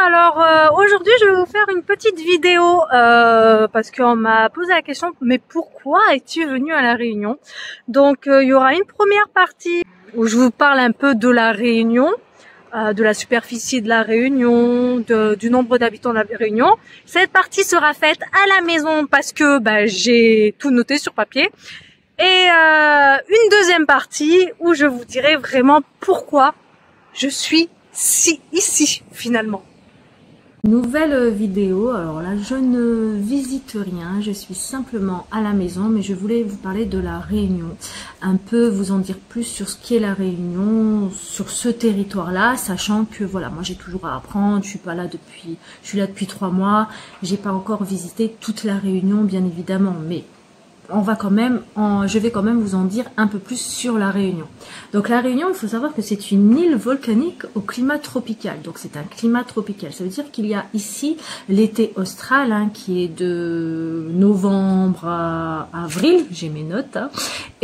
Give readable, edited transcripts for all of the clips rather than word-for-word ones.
Alors aujourd'hui je vais vous faire une petite vidéo parce qu'on m'a posé la question mais pourquoi es-tu venu à la Réunion? Donc il y aura une première partie où je vous parle un peu de la Réunion, de la superficie de la Réunion, du nombre d'habitants de la Réunion. Cette partie sera faite à la maison parce que j'ai tout noté sur papier. Et une deuxième partie où je vous dirai vraiment pourquoi je suis ici finalement. Nouvelle vidéo, alors là je ne visite rien, je suis simplement à la maison, mais je voulais vous parler de la Réunion, un peu vous en dire plus sur ce qu'est la Réunion, sur ce territoire là, sachant que voilà, moi j'ai toujours à apprendre, je suis là depuis 3 mois, j'ai pas encore visité toute la Réunion bien évidemment, mais je vais quand même vous en dire un peu plus sur la Réunion. Donc la Réunion, il faut savoir que c'est une île volcanique au climat tropical. Donc c'est un climat tropical. Ça veut dire qu'il y a ici l'été austral qui est de novembre à avril, j'ai mes notes,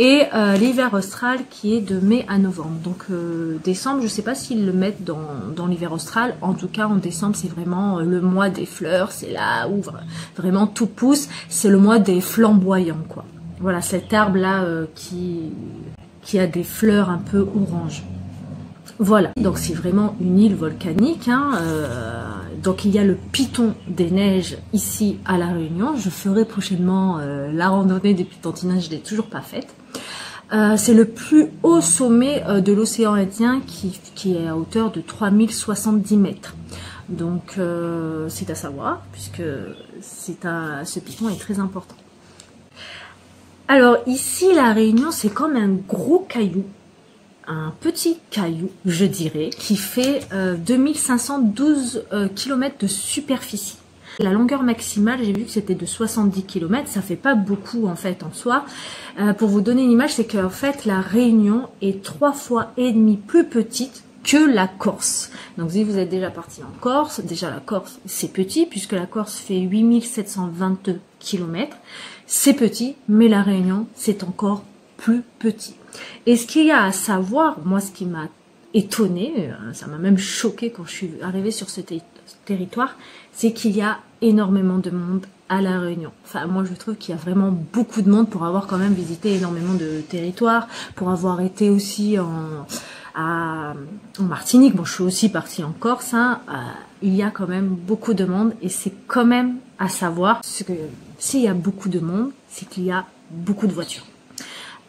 et l'hiver austral qui est de mai à novembre. Donc décembre, je ne sais pas s'ils le mettent dans l'hiver austral. En tout cas, en décembre, c'est vraiment le mois des fleurs. C'est là où vraiment tout pousse. C'est le mois des flamboyants, quoi. Voilà, cet arbre là qui a des fleurs un peu orange. Voilà, donc c'est vraiment une île volcanique. Donc il y a le Piton des Neiges ici à La Réunion. Je ferai prochainement la randonnée des Pitons des Neiges, je l'ai toujours pas faite. C'est le plus haut sommet de l'océan Indien qui est à hauteur de 3070 mètres. Donc c'est à savoir puisque ce piton est très important. Alors ici la Réunion c'est comme un gros caillou, un petit caillou je dirais, qui fait 2512 km de superficie. La longueur maximale, j'ai vu que c'était de 70 km, ça fait pas beaucoup en fait en soi. Pour vous donner une image, c'est qu'en fait la Réunion est 3,5 fois plus petite que la Corse. Donc si vous êtes déjà parti en Corse, déjà la Corse c'est petit puisque la Corse fait 8722 km. C'est petit, mais la Réunion c'est encore plus petit. Et ce qu'il y a à savoir, moi ce qui m'a étonné, ça m'a même choqué quand je suis arrivée sur ce territoire, c'est qu'il y a énormément de monde à la Réunion. Enfin, moi je trouve qu'il y a vraiment beaucoup de monde pour avoir quand même visité énormément de territoires, pour avoir été aussi en Martinique. Bon, je suis aussi partie en Corse. Il y a quand même beaucoup de monde et c'est quand même à savoir que s'il y a beaucoup de monde, c'est qu'il y a beaucoup de voitures.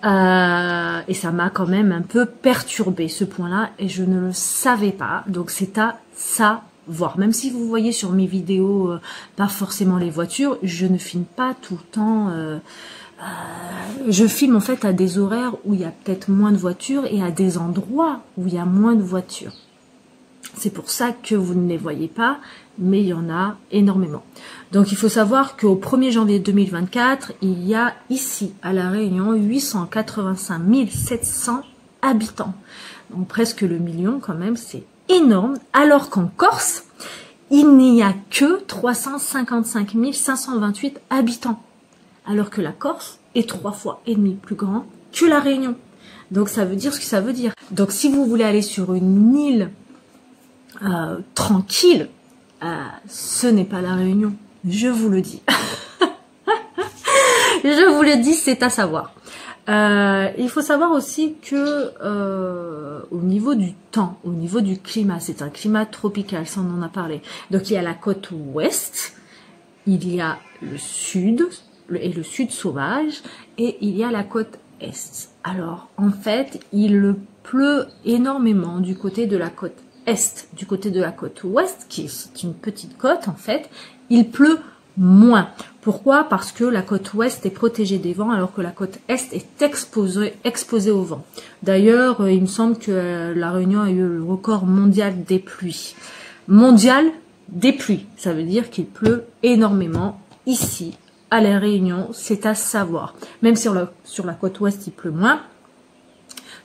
Et ça m'a quand même un peu perturbé ce point-là et je ne le savais pas. Donc c'est à savoir. Même si vous voyez sur mes vidéos pas forcément les voitures, je ne filme pas tout le temps. Je filme en fait à des horaires où il y a peut-être moins de voitures et à des endroits où il y a moins de voitures. C'est pour ça que vous ne les voyez pas, mais il y en a énormément. Donc il faut savoir qu'au 1er janvier 2024, il y a ici à La Réunion 885 700 habitants. Donc presque le million quand même, c'est énorme. Alors qu'en Corse, il n'y a que 355 528 habitants. Alors que la Corse est 3,5 fois plus grand que la Réunion. Donc ça veut dire ce que ça veut dire. Donc si vous voulez aller sur une île tranquille, ce n'est pas la Réunion, je vous le dis. Je vous le dis, c'est à savoir. Il faut savoir aussi que au niveau du temps, au niveau du climat, c'est un climat tropical, ça on en a parlé. Donc il y a la côte ouest, il y a le sud, et le sud sauvage, et il y a la côte est. Alors en fait il pleut énormément du côté de la côte est. Du côté de la côte ouest, qui est une petite côte en fait, il pleut moins. Pourquoi? Parce que la côte ouest est protégée des vents alors que la côte est est exposée au vent. D'ailleurs il me semble que la Réunion a eu le record mondial des pluies. Mondial des pluies, ça veut dire qu'il pleut énormément ici à la Réunion, c'est à savoir. Même sur la côte ouest il pleut moins,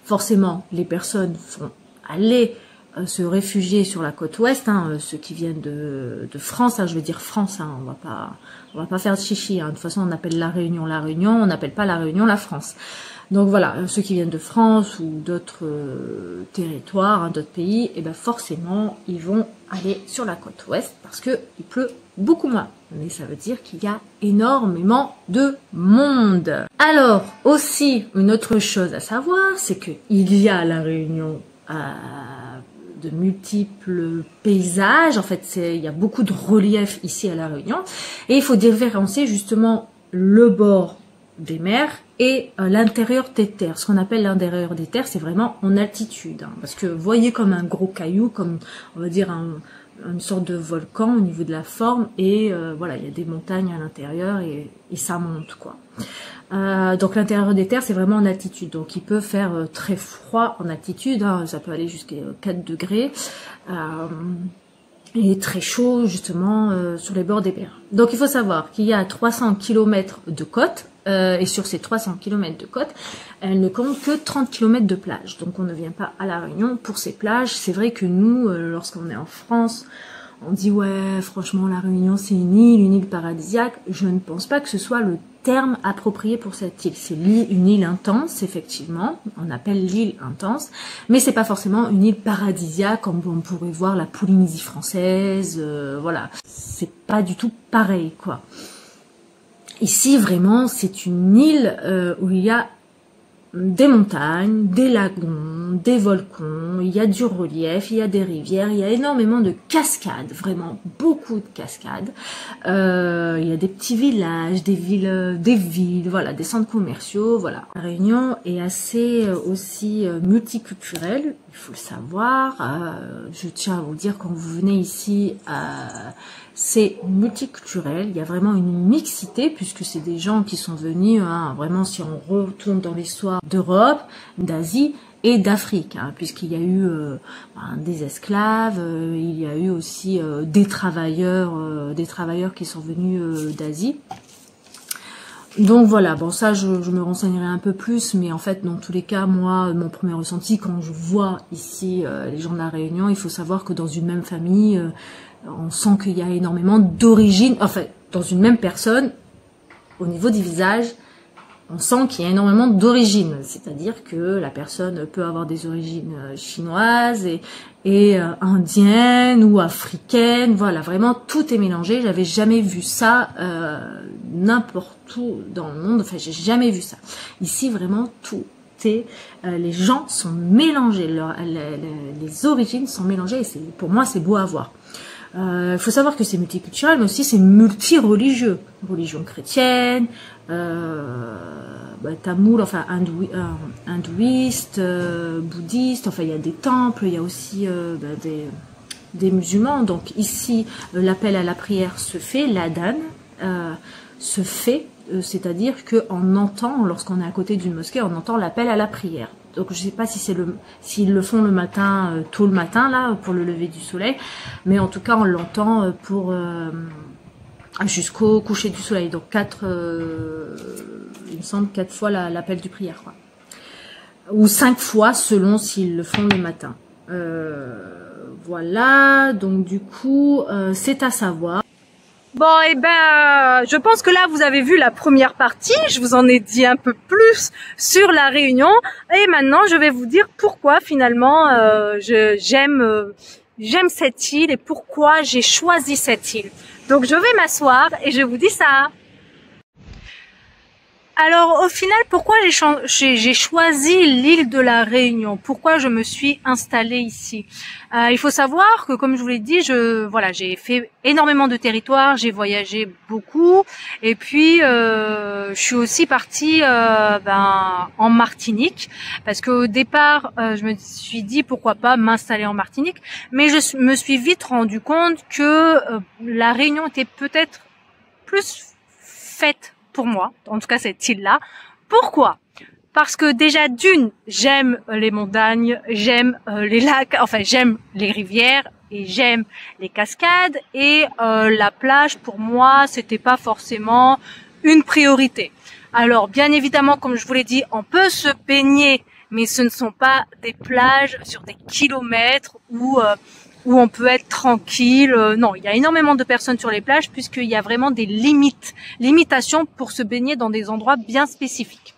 forcément les personnes vont aller se réfugier sur la côte ouest, ceux qui viennent de France, je veux dire France, on va pas faire de chichi, de toute façon on appelle la Réunion, on n'appelle pas la Réunion la France. Donc voilà, ceux qui viennent de France ou d'autres territoires, hein, d'autres pays, et ben forcément ils vont aller sur la côte ouest parce que il pleut beaucoup moins. Mais ça veut dire qu'il y a énormément de monde. Alors aussi une autre chose à savoir, c'est que il y a à La Réunion de multiples paysages. En fait, il y a beaucoup de relief ici à La Réunion, et il faut différencier justement le bord des mers et l'intérieur des terres. Ce qu'on appelle l'intérieur des terres, c'est vraiment en altitude, hein, parce que vous voyez comme un gros caillou, comme on va dire une sorte de volcan au niveau de la forme, et voilà, il y a des montagnes à l'intérieur et ça monte quoi. Donc l'intérieur des terres, c'est vraiment en altitude, donc il peut faire très froid en altitude, hein, ça peut aller jusqu'à 4 degrés, et très chaud justement sur les bords des mers. Donc il faut savoir qu'il y a 300 km de côte, et sur ces 300 km de côte, elle ne compte que 30 km de plage. Donc on ne vient pas à La Réunion pour ces plages. C'est vrai que nous, lorsqu'on est en France, on dit ouais, franchement La Réunion c'est une île paradisiaque. Je ne pense pas que ce soit le terme approprié pour cette île. C'est une île intense, effectivement. On appelle l'île intense, mais c'est pas forcément une île paradisiaque comme on pourrait voir la Polynésie française. Voilà, c'est pas du tout pareil, quoi. Ici, vraiment, c'est une île où il y a des montagnes, des lagons, des volcans, il y a du relief, il y a des rivières, il y a énormément de cascades, vraiment beaucoup de cascades. Il y a des petits villages, des villes, voilà, des centres commerciaux, voilà. La Réunion est assez aussi multiculturelle, il faut le savoir. Je tiens à vous dire, quand vous venez ici, c'est multiculturel, il y a vraiment une mixité puisque c'est des gens qui sont venus, hein, vraiment si on retourne dans l'histoire d'Europe, d'Asie et d'Afrique, hein, puisqu'il y a eu des esclaves, il y a eu aussi des travailleurs qui sont venus d'Asie. Donc voilà, bon ça je me renseignerai un peu plus, mais en fait dans tous les cas, moi mon premier ressenti quand je vois ici les gens de La Réunion, il faut savoir que dans une même famille, on sent qu'il y a énormément d'origines, enfin dans une même personne, au niveau du visage, on sent qu'il y a énormément d'origines, c'est-à-dire que la personne peut avoir des origines chinoises et indiennes ou africaines, voilà, vraiment tout est mélangé. J'avais jamais vu ça n'importe où dans le monde, enfin j'ai jamais vu ça. Ici vraiment tout est, les gens sont mélangés, les origines sont mélangées, et pour moi c'est beau à voir. Il faut savoir que c'est multiculturel, mais aussi c'est multi-religieux, religion chrétienne, tamoul, enfin hindouiste, bouddhiste, enfin il y a des temples, il y a aussi des musulmans. Donc ici l'appel à la prière se fait, l'adhan se fait, c'est-à-dire que on entend, lorsqu'on est à côté d'une mosquée, on entend l'appel à la prière. Donc je sais pas si s'ils le font le matin, tôt le matin là, pour le lever du soleil, mais en tout cas on l'entend pour jusqu'au coucher du soleil. Donc il me semble 4 fois l'appel du prière, quoi. Ou 5 fois selon s'ils le font le matin. Voilà, donc du coup c'est à savoir. Bon, et ben, je pense que là, vous avez vu la première partie. Je vous en ai dit un peu plus sur La Réunion. Et maintenant, je vais vous dire pourquoi, finalement, j'aime cette île et pourquoi j'ai choisi cette île. Donc, je vais m'asseoir et je vous dis ça. Alors, au final, pourquoi j'ai choisi l'île de La Réunion? Pourquoi je me suis installée ici? Il faut savoir que, comme je vous l'ai dit, j'ai fait énormément de territoires, j'ai voyagé beaucoup, et puis je suis aussi partie en Martinique, parce qu'au départ, je me suis dit pourquoi pas m'installer en Martinique, mais je me suis vite rendu compte que La Réunion était peut-être plus faite pour moi, en tout cas cette île-là. Pourquoi? Parce que déjà d'une, j'aime les montagnes, j'aime les lacs, enfin j'aime les rivières et j'aime les cascades, et la plage pour moi c'était pas forcément une priorité. Alors bien évidemment, comme je vous l'ai dit, on peut se baigner, mais ce ne sont pas des plages sur des kilomètres où on peut être tranquille. Non, il y a énormément de personnes sur les plages puisqu'il y a vraiment des limitations pour se baigner dans des endroits bien spécifiques.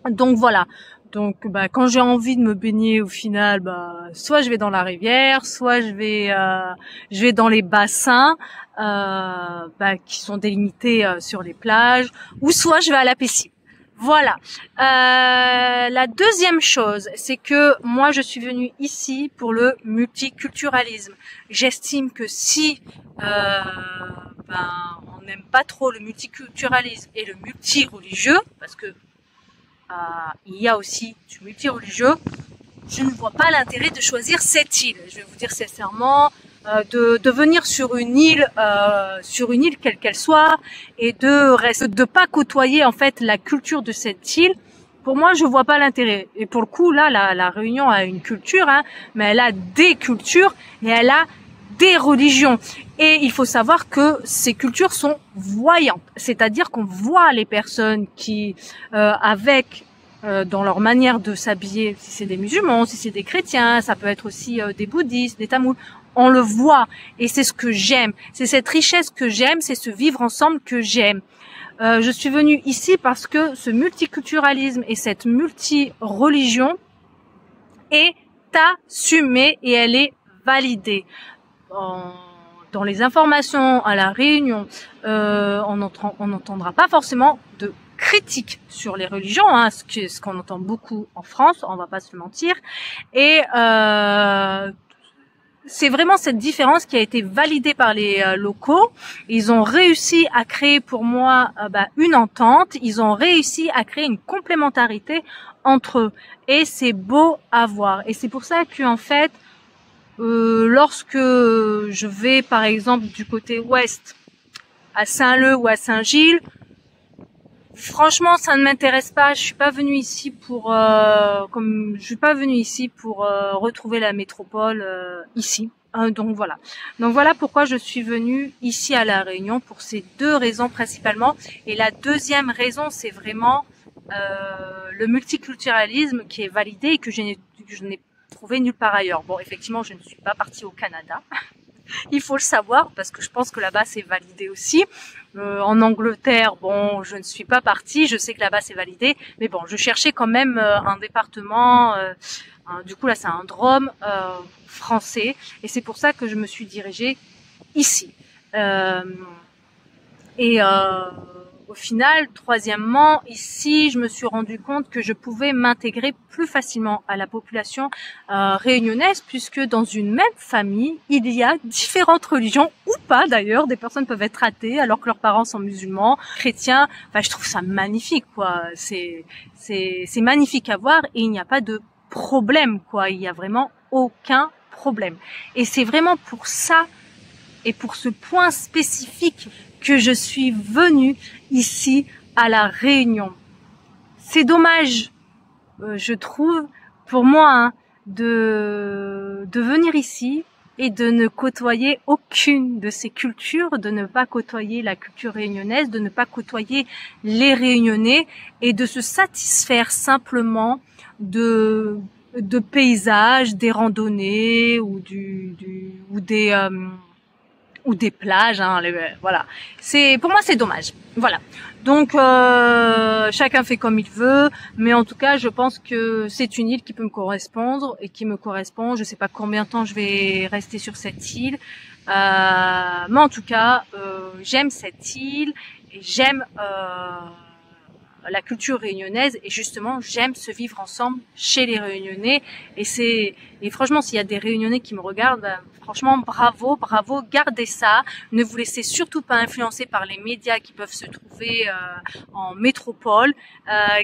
Donc voilà. Donc bah, quand j'ai envie de me baigner au final, bah, soit je vais dans la rivière, soit je vais dans les bassins bah, qui sont délimités sur les plages, ou soit je vais à la piscine. Voilà. La deuxième chose, c'est que moi je suis venue ici pour le multiculturalisme. J'estime que si ben, on n'aime pas trop le multiculturalisme et le multireligieux, parce que il y a aussi du multireligieux, je ne vois pas l'intérêt de choisir cette île. Je vais vous dire sincèrement, de venir sur une île quelle qu'elle soit, et de pas côtoyer en fait la culture de cette île. Pour moi, je vois pas l'intérêt. Et pour le coup, là, la Réunion a une culture, hein, mais elle a des cultures et elle a des religions. Et il faut savoir que ces cultures sont voyantes, c'est-à-dire qu'on voit les personnes qui, dans leur manière de s'habiller, si c'est des musulmans, si c'est des chrétiens, ça peut être aussi des bouddhistes, des tamouls, on le voit. Et c'est ce que j'aime, c'est cette richesse que j'aime, c'est ce vivre ensemble que j'aime. Je suis venue ici parce que ce multiculturalisme et cette multireligion est assumée et elle est validée. Dans les informations à la Réunion, on n'entendra pas forcément de critiques sur les religions, hein, ce qu'on entend beaucoup en France, on va pas se mentir. Et c'est vraiment cette différence qui a été validée par les locaux. Ils ont réussi à créer pour moi une entente, ils ont réussi à créer une complémentarité entre eux. Et c'est beau à voir. Et c'est pour ça qu'en fait, lorsque je vais par exemple du côté ouest, à Saint-Leu ou à Saint-Gilles, franchement ça ne m'intéresse pas. Je suis pas venue ici pour retrouver la métropole ici. Donc voilà pourquoi je suis venue ici à La Réunion, pour ces deux raisons principalement. Et la deuxième raison, c'est vraiment le multiculturalisme qui est validé et que je n'ai trouvé nulle part ailleurs. Bon, effectivement, je ne suis pas partie au Canada. Il faut le savoir parce que je pense que là-bas c'est validé aussi. En Angleterre, bon, je ne suis pas partie. Je sais que là-bas c'est validé, mais bon, je cherchais quand même un département. Du coup là, c'est un DROM français, et c'est pour ça que je me suis dirigée ici. Au final, troisièmement, ici, je me suis rendu compte que je pouvais m'intégrer plus facilement à la population réunionnaise, puisque dans une même famille, il y a différentes religions, ou pas d'ailleurs. Des personnes peuvent être athées alors que leurs parents sont musulmans, chrétiens. Enfin, je trouve ça magnifique, quoi. C'est magnifique à voir, et il n'y a pas de problème, quoi. Il y a vraiment aucun problème. Et c'est vraiment pour ça, et pour ce point spécifique, que je suis venue ici à La Réunion. C'est dommage, je trouve, pour moi, hein, de venir ici et de ne côtoyer aucune de ces cultures, de ne pas côtoyer la culture réunionnaise, de ne pas côtoyer les Réunionnais, et de se satisfaire simplement de paysages, des randonnées ou des plages, hein, voilà. Pour moi c'est dommage. Voilà. Donc chacun fait comme il veut, mais en tout cas je pense que c'est une île qui peut me correspondre et qui me correspond. Je sais pas combien de temps je vais rester sur cette île, mais en tout cas j'aime cette île et j'aime la culture réunionnaise, et justement j'aime ce vivre ensemble chez les Réunionnais. Et franchement, s'il y a des Réunionnais qui me regardent, franchement bravo, gardez ça. Ne vous laissez surtout pas influencer par les médias qui peuvent se trouver en métropole.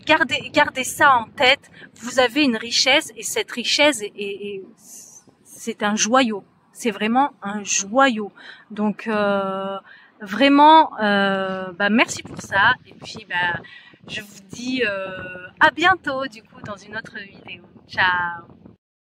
Gardez ça en tête. Vous avez une richesse, et cette richesse c'est un joyau. C'est vraiment un joyau. Donc vraiment merci pour ça, et puis je vous dis à bientôt du coup dans une autre vidéo. Ciao.